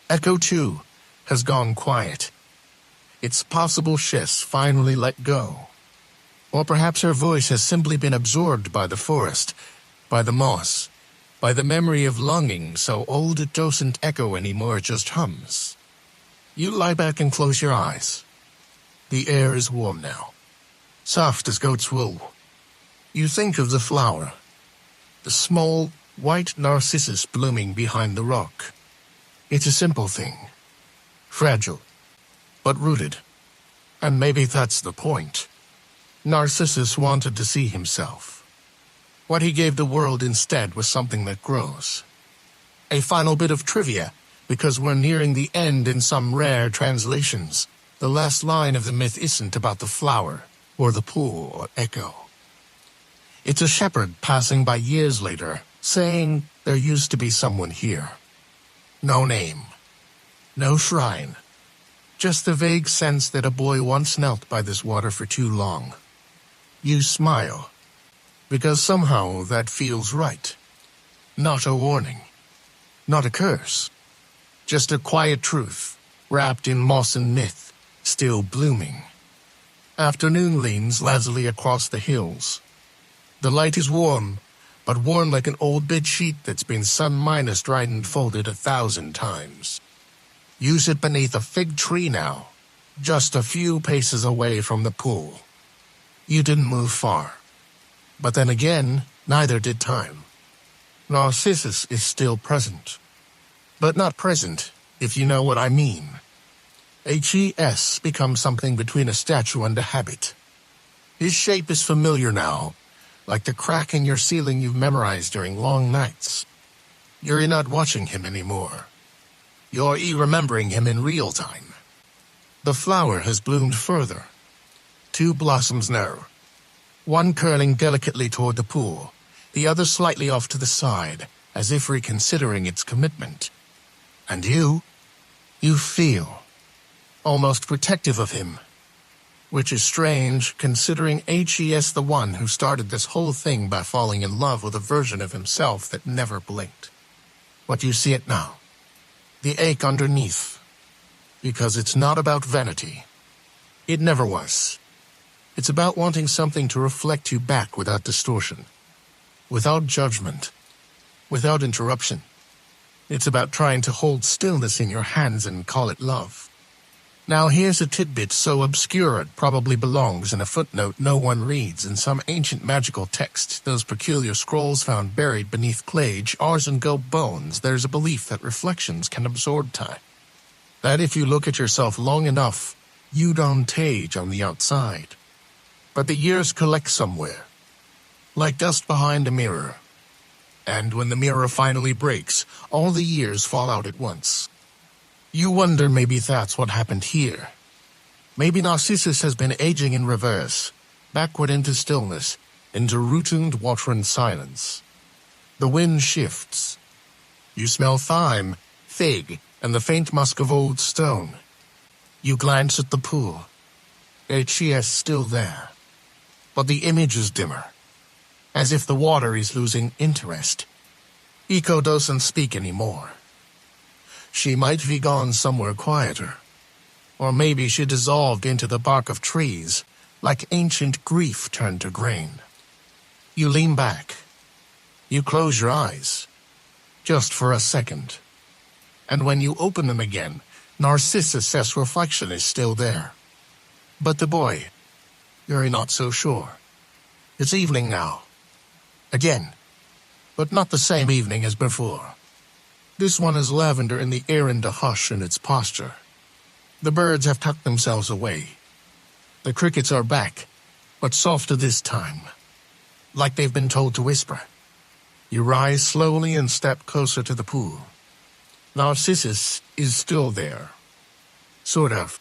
Echo, too, has gone quiet. Its possible shifts finally let go. Or perhaps her voice has simply been absorbed by the forest, by the moss, by the memory of longing so old it doesn't echo anymore, just hums. You lie back and close your eyes. The air is warm now, soft as goat's wool. You think of the flower, the small, white narcissus blooming behind the rock. It's a simple thing, fragile, but rooted. And maybe that's the point. Narcissus wanted to see himself. What he gave the world instead was something that grows. A final bit of trivia, because we're nearing the end in some rare translations. The last line of the myth isn't about the flower, or the pool, or echo. It's a shepherd passing by years later, saying there used to be someone here. No name. No shrine. Just the vague sense that a boy once knelt by this water for too long. You smile, because somehow that feels right. Not a warning. Not a curse. Just a quiet truth, wrapped in moss and myth, still blooming. Afternoon leans lazily across the hills. The light is warm, but worn like an old bedsheet that's been sun-minus dried and folded 1,000 times. You sit beneath a fig tree now, just a few paces away from the pool. You didn't move far. But then again, neither did time. Narcissus is still present. But not present, if you know what I mean. HES becomes something between a statue and a habit. His shape is familiar now, like the crack in your ceiling you've memorized during long nights. You're not watching him anymore. You're remembering him in real time. The flower has bloomed further. 2 blossoms now. One curling delicately toward the pool, the other slightly off to the side, as if reconsidering its commitment. And you feel almost protective of him, which is strange considering HES the one who started this whole thing by falling in love with a version of himself that never blinked. But you see it now, the ache underneath, because it's not about vanity. It never was. It's about wanting something to reflect you back without distortion, without judgment, without interruption. It's about trying to hold stillness in your hands and call it love. Now here's a tidbit so obscure it probably belongs in a footnote no one reads in some ancient magical text, those peculiar scrolls found buried beneath clay jars and gold bones. There's a belief that reflections can absorb time. That if you look at yourself long enough, you don't age on the outside. But the years collect somewhere, like dust behind a mirror. And when the mirror finally breaks, all the years fall out at once. You wonder maybe that's what happened here. Maybe Narcissus has been aging in reverse, backward into stillness, into rotund water and silence. The wind shifts. You smell thyme, fig, and the faint musk of old stone. You glance at the pool. HES still there. But the image is dimmer, as if the water is losing interest. Eiko doesn't speak anymore. She might be gone somewhere quieter. Or maybe she dissolved into the bark of trees, like ancient grief turned to grain. You lean back. You close your eyes, just for a second. And when you open them again, Narcissus' reflection is still there. But the boy, you're not so sure. It's evening now. Again, but not the same evening as before. This one is lavender in the air and a hush in its posture. The birds have tucked themselves away. The crickets are back, but softer this time, like they've been told to whisper. You rise slowly and step closer to the pool. Narcissus is still there. Sort of.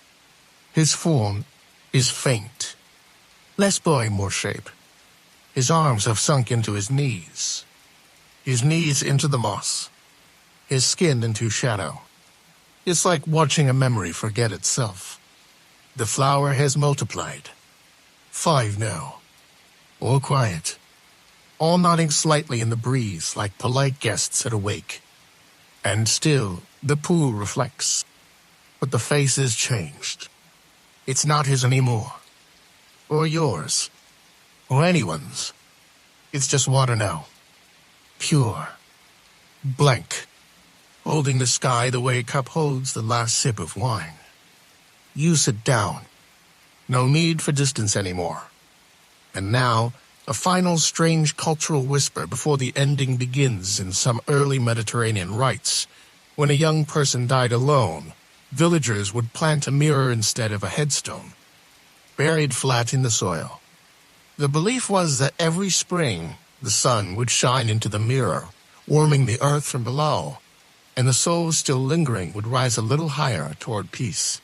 His form is faint. Less boy, more shape. His arms have sunk into his knees into the moss, his skin into shadow. It's like watching a memory forget itself. The flower has multiplied. 5 now. All quiet. All nodding slightly in the breeze like polite guests at a wake. And still, the pool reflects. But the face is changed. It's not his anymore. Or yours. Or anyone's. It's just water now. Pure. Blank. Holding the sky the way a cup holds the last sip of wine. You sit down. No need for distance anymore. And now, a final strange cultural whisper before the ending begins in some early Mediterranean rites. When a young person died alone, villagers would plant a mirror instead of a headstone, buried flat in the soil. The belief was that every spring, the sun would shine into the mirror, warming the earth from below, and the soul still lingering would rise a little higher toward peace.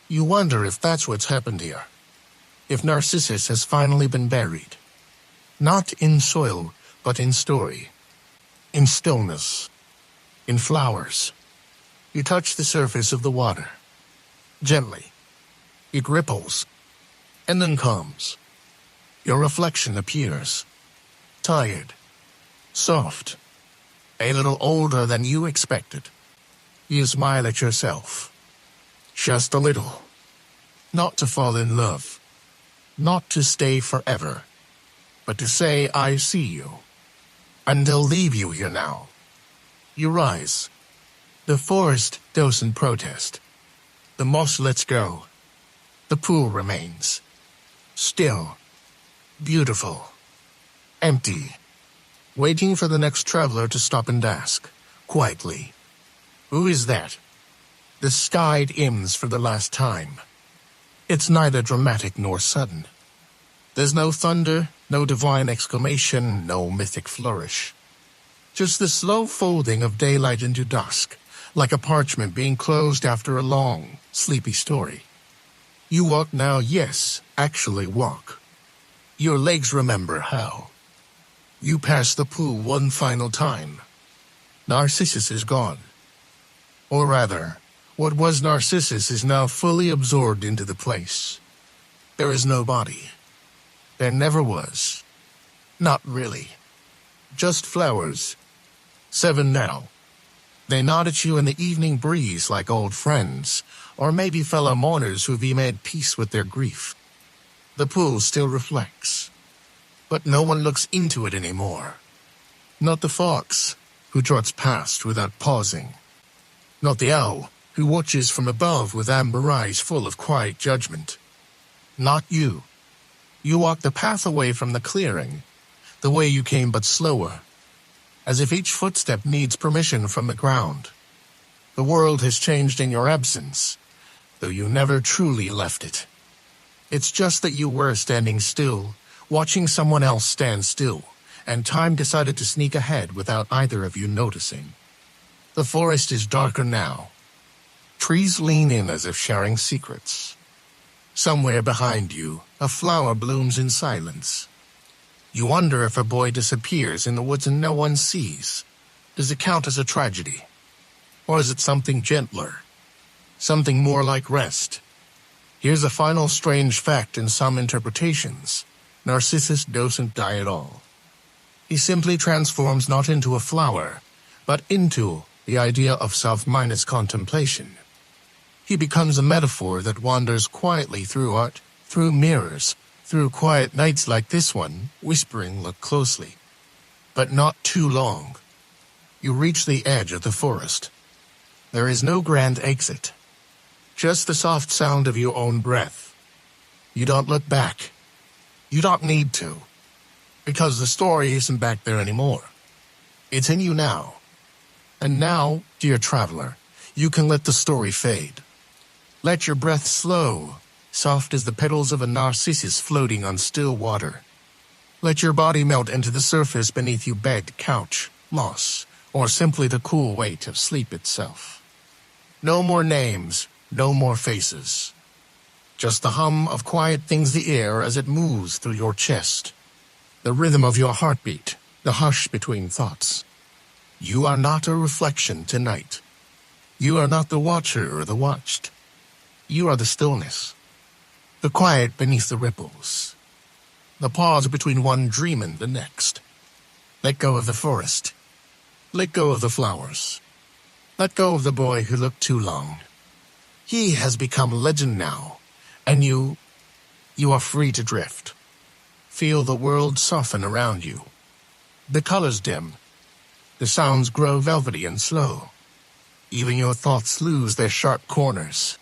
You wonder if that's what's happened here. If Narcissus has finally been buried. Not in soil, but in story. In stillness. In flowers. You touch the surface of the water. Gently. It ripples. And then calms. Your reflection appears. Tired. Soft. A little older than you expected. You smile at yourself. Just a little. Not to fall in love. Not to stay forever. But to say, I see you. and they'll leave you here now. You rise. The forest doesn't protest. The moss lets go. The pool remains. Still. Beautiful. Empty. Waiting for the next traveler to stop and ask, quietly, "Who is that?" The sky dims for the last time. It's neither dramatic nor sudden. There's no thunder, no divine exclamation, no mythic flourish. Just the slow folding of daylight into dusk, like a parchment being closed after a long, sleepy story. You walk now, yes, actually walk. Your legs remember how. You pass the pool one final time. Narcissus is gone. Or rather, what was Narcissus is now fully absorbed into the place. There is no body. There never was. Not really. Just flowers. 7 now. They nod at you in the evening breeze like old friends, or maybe fellow mourners who've made peace with their grief. The pool still reflects. But no one looks into it anymore. Not the fox, who trots past without pausing. Not the owl, who watches from above with amber eyes full of quiet judgment. Not you. You walk the path away from the clearing, the way you came but slower, as if each footstep needs permission from the ground. The world has changed in your absence, though you never truly left it. It's just that you were standing still, watching someone else stand still, and time decided to sneak ahead without either of you noticing. The forest is darker now. Trees lean in as if sharing secrets. Somewhere behind you, a flower blooms in silence. You wonder if a boy disappears in the woods and no one sees. Does it count as a tragedy? Or is it something gentler? Something more like rest? Here's a final strange fact in some interpretations. Narcissus doesn't die at all. He simply transforms not into a flower, but into the idea of self-minus contemplation. He becomes a metaphor that wanders quietly through art, through mirrors, through quiet nights like this one, whispering, "Look closely." But not too long. You reach the edge of the forest. There is no grand exit. Just the soft sound of your own breath. You don't look back. You don't need to. Because the story isn't back there anymore. It's in you now. And now, dear traveler, you can let the story fade. Let your breath slow, soft as the petals of a narcissus floating on still water. Let your body melt into the surface beneath your bed, couch, moss, or simply the cool weight of sleep itself. No more names, no more faces. Just the hum of quiet things the air as it moves through your chest. The rhythm of your heartbeat, the hush between thoughts. You are not a reflection tonight. You are not the watcher or the watched. You are the stillness. The quiet beneath the ripples. The pause between one dream and the next. Let go of the forest. Let go of the flowers. Let go of the boy who looked too long. He has become legend now, and you are free to drift. Feel the world soften around you. The colors dim. The sounds grow velvety and slow. Even your thoughts lose their sharp corners.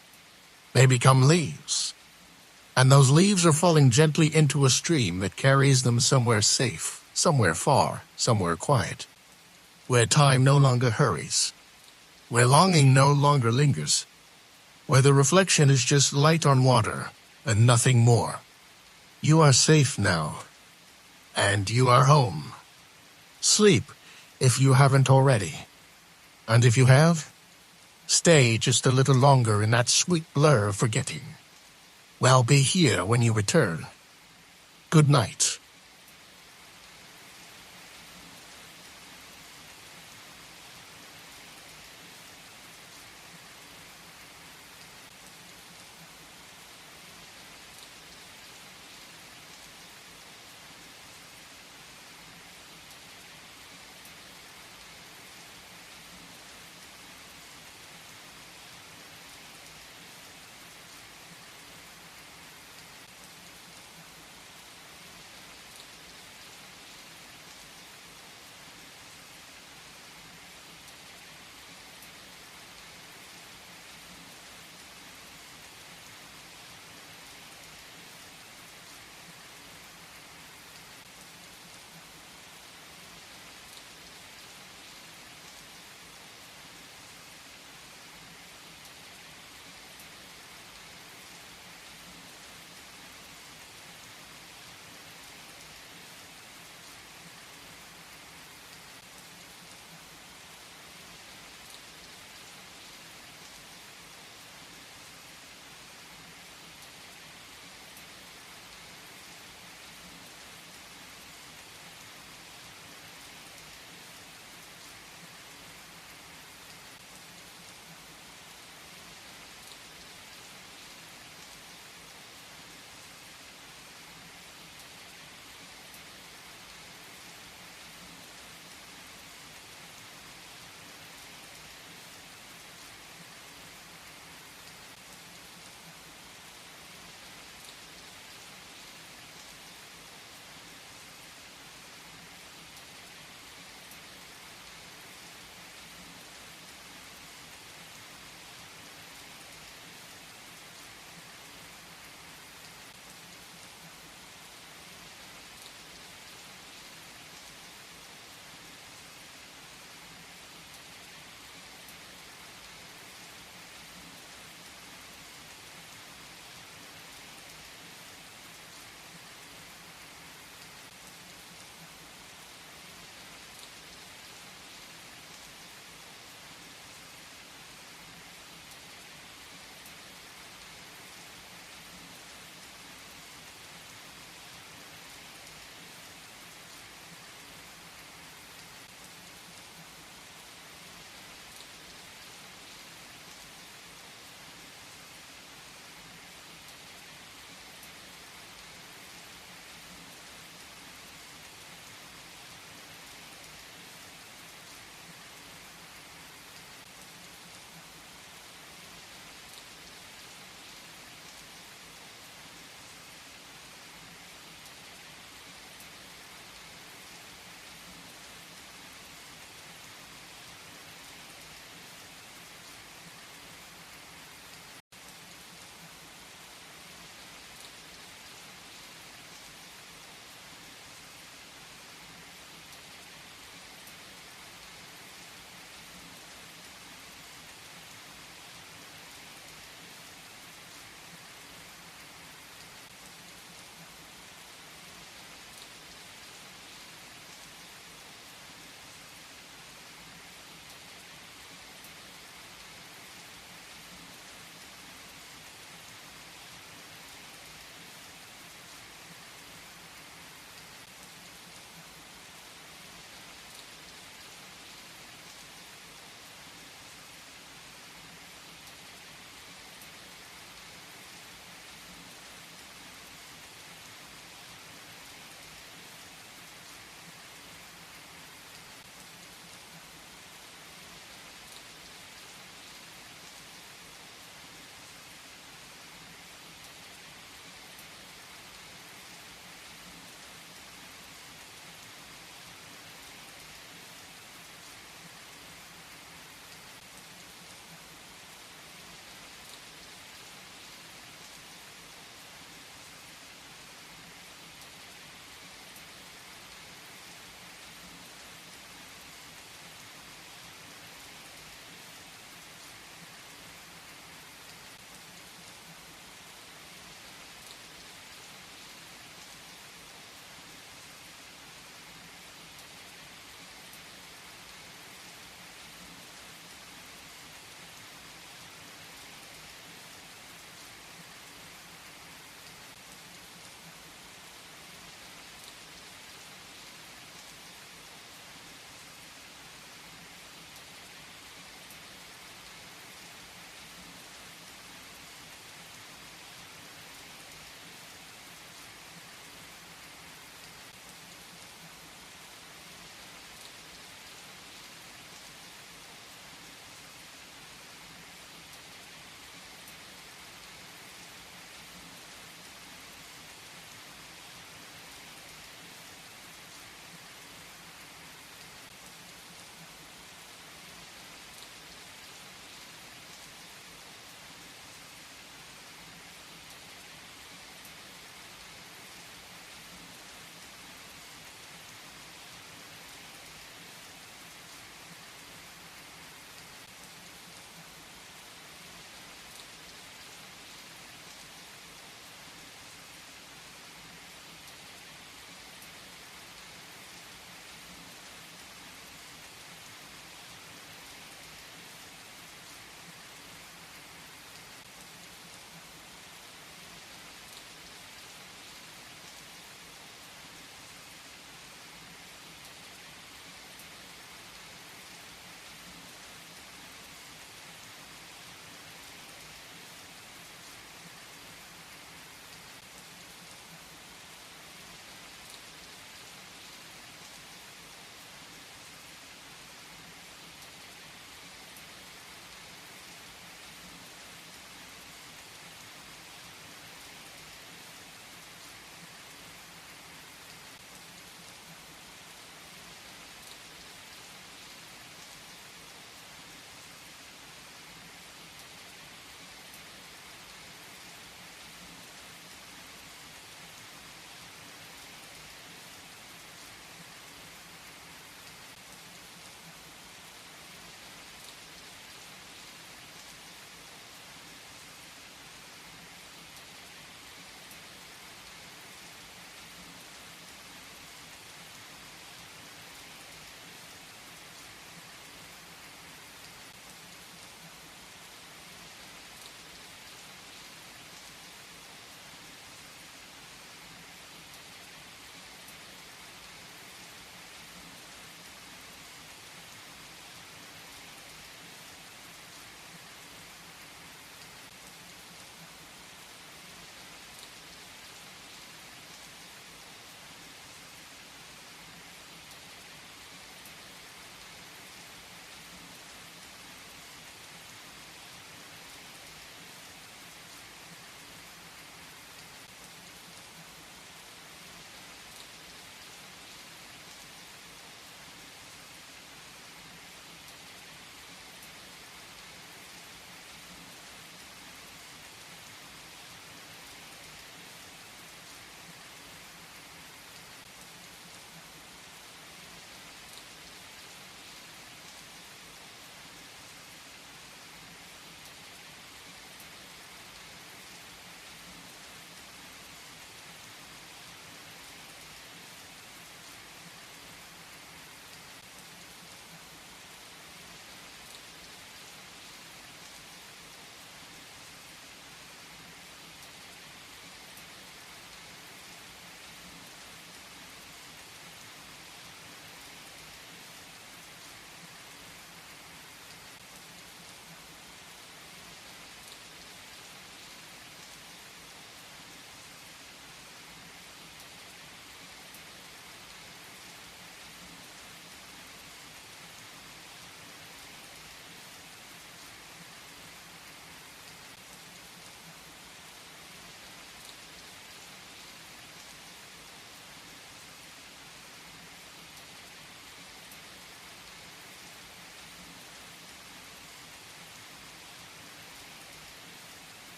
They become leaves. And those leaves are falling gently into a stream that carries them somewhere safe, somewhere far, somewhere quiet. Where time no longer hurries. Where longing no longer lingers. Where the reflection is just light on water and nothing more. You are safe now. And you are home. Sleep, if you haven't already. And if you have, stay just a little longer in that sweet blur of forgetting. We'll be here when you return. Good night.